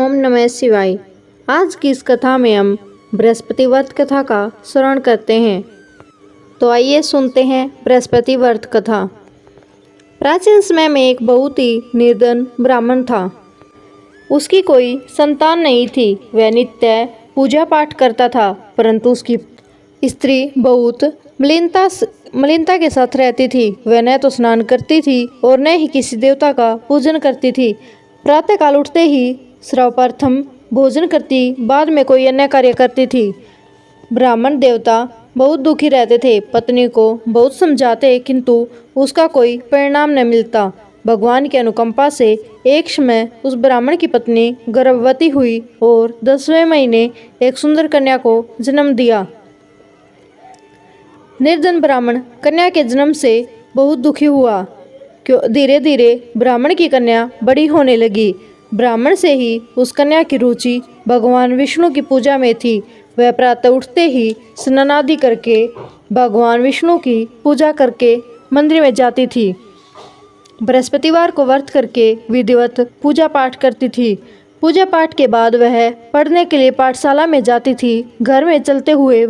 ओम नमः शिवाय। आज की इस कथा में हम बृहस्पति व्रत कथा का श्रवण करते हैं। तो आइए सुनते हैं बृहस्पति व्रत कथा। प्राचीन समय में एक बहुत ही निर्धन ब्राह्मण था। उसकी कोई संतान नहीं थी। वह नित्य पूजा पाठ करता था, परंतु उसकी स्त्री बहुत मलिनता के साथ रहती थी। वह न तो स्नान करती थी और न ही किसी देवता का पूजन करती थी। प्रातःकाल उठते ही सर्वप्रथम भोजन करती, बाद में कोई अन्य कार्य करती थी। ब्राह्मण देवता बहुत दुखी रहते थे। पत्नी को बहुत समझाते, किंतु उसका कोई परिणाम न मिलता। भगवान की अनुकंपा से एक समय उस ब्राह्मण की पत्नी गर्भवती हुई और 10वें महीने एक सुंदर कन्या को जन्म दिया। निर्धन ब्राह्मण कन्या के जन्म से बहुत दुखी हुआ। धीरे धीरे ब्राह्मण की कन्या बड़ी होने लगी। ब्राह्मण से ही उस कन्या की रुचि भगवान विष्णु की पूजा में थी। वह प्रातः उठते ही स्नान आदि करके भगवान विष्णु की पूजा करके मंदिर में जाती थी। बृहस्पतिवार को व्रत करके विधिवत पूजा पाठ करती थी। पूजा पाठ के बाद वह पढ़ने के लिए पाठशाला में जाती थी। घर में चलते हुए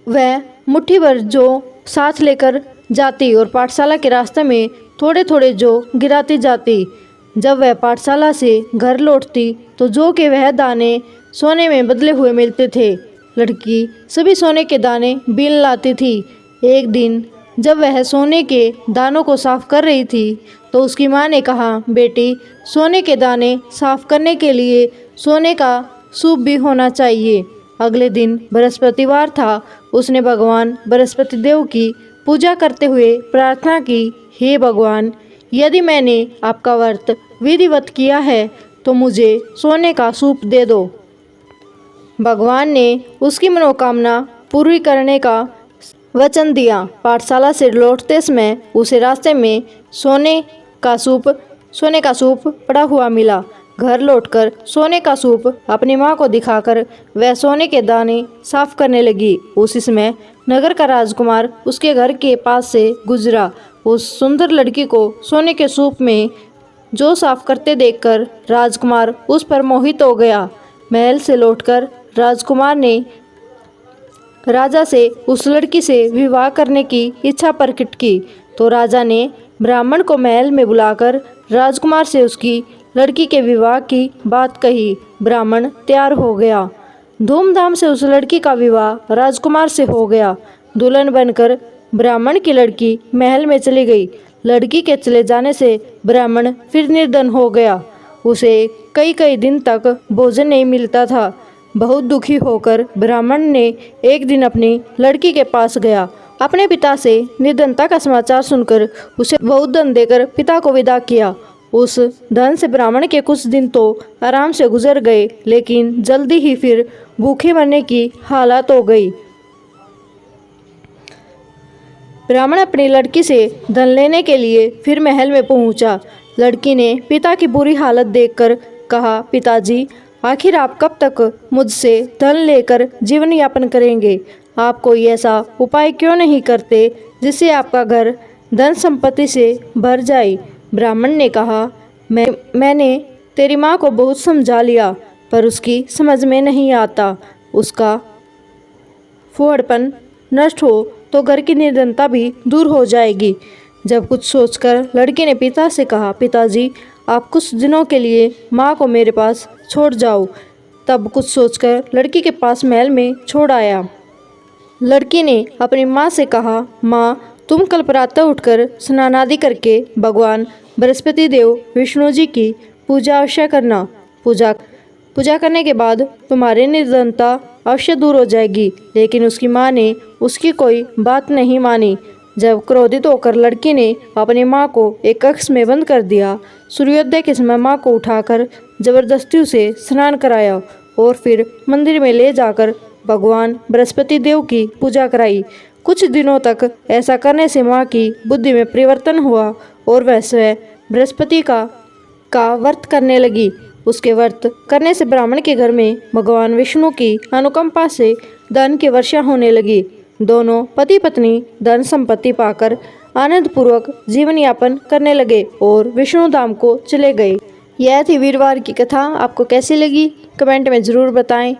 वह मुट्ठी भर जो साथ लेकर जाती और पाठशाला के रास्ते में थोड़े थोड़े जो गिराती जाती। जब वह पाठशाला से घर लौटती तो जो के वह दाने सोने में बदले हुए मिलते थे। लड़की सभी सोने के दाने बीन लाती थी। एक दिन जब वह सोने के दानों को साफ कर रही थी तो उसकी माँ ने कहा, बेटी, सोने के दाने साफ करने के लिए सोने का सूप भी होना चाहिए। अगले दिन बृहस्पतिवार था। उसने भगवान बृहस्पति देव की पूजा करते हुए प्रार्थना की, हे भगवान, यदि मैंने आपका व्रत विधिवत किया है तो मुझे सोने का सूप दे दो। भगवान ने उसकी मनोकामना पूरी करने का वचन दिया। पाठशाला से लौटते समय उसे रास्ते में सोने का सूप पड़ा हुआ मिला। घर लौटकर सोने का सूप अपनी माँ को दिखाकर वह सोने के दाने साफ करने लगी। उसी समय नगर का राजकुमार उसके घर के पास से गुजरा। उस सुंदर लड़की को सोने के सूप में जो साफ करते देखकर राजकुमार उस पर मोहित हो गया। महल से लौटकर राजकुमार ने राजा से उस लड़की से विवाह करने की इच्छा प्रकट की। तो राजा ने ब्राह्मण को महल में बुलाकर राजकुमार से उसकी लड़की के विवाह की बात कही। ब्राह्मण तैयार हो गया। धूमधाम से उस लड़की का विवाह राजकुमार से हो गया। दुल्हन बनकर ब्राह्मण की लड़की महल में चली गई। लड़की के चले जाने से ब्राह्मण फिर निर्धन हो गया। उसे कई दिन तक भोजन नहीं मिलता था। बहुत दुखी होकर ब्राह्मण ने एक दिन अपनी लड़की के पास गया। अपने पिता से निर्धनता का समाचार सुनकर उसे बहुत धन देकर पिता को विदा किया। उस धन से ब्राह्मण के कुछ दिन तो आराम से गुजर गए, लेकिन जल्दी ही फिर भूखे मरने की हालत हो गई। ब्राह्मण अपनी लड़की से धन लेने के लिए फिर महल में पहुंचा। लड़की ने पिता की बुरी हालत देखकर कहा, पिताजी, आखिर आप कब तक मुझसे धन लेकर जीवन यापन करेंगे? आप कोई ऐसा उपाय क्यों नहीं करते जिससे आपका घर धन संपत्ति से भर जाए? ब्राह्मण ने कहा, मैंने तेरी माँ को बहुत समझा लिया, पर उसकी समझ में नहीं आता। उसका फूहड़पन नष्ट हो तो घर की निर्धनता भी दूर हो जाएगी। जब कुछ सोचकर लड़की ने पिता से कहा, पिताजी, आप कुछ दिनों के लिए माँ को मेरे पास छोड़ जाओ। तब कुछ सोचकर लड़की के पास महल में छोड़ आया। लड़की ने अपनी माँ से कहा, माँ, तुम कल प्रातः उठकर स्नान आदि करके भगवान बृहस्पति देव विष्णु जी की पूजा अवश्य करना। पूजा करने के बाद तुम्हारी निर्धनता अवश्य दूर हो जाएगी। लेकिन उसकी माँ ने उसकी कोई बात नहीं मानी। जब क्रोधित होकर लड़की ने अपनी माँ को एक कक्ष में बंद कर दिया। सूर्योदय के समय माँ को उठाकर जबरदस्ती उसे स्नान कराया और फिर मंदिर में ले जाकर भगवान बृहस्पति देव की पूजा कराई। कुछ दिनों तक ऐसा करने से माँ की बुद्धि में परिवर्तन हुआ और वह स्वयं बृहस्पति का व्रत करने लगी। उसके व्रत करने से ब्राह्मण के घर में भगवान विष्णु की अनुकंपा से धन की वर्षा होने लगी। दोनों पति पत्नी धन संपत्ति पाकर आनंद पूर्वक जीवन यापन करने लगे और विष्णु धाम को चले गए। यह थी वीरवार की कथा। आपको कैसी लगी कमेंट में ज़रूर बताएं।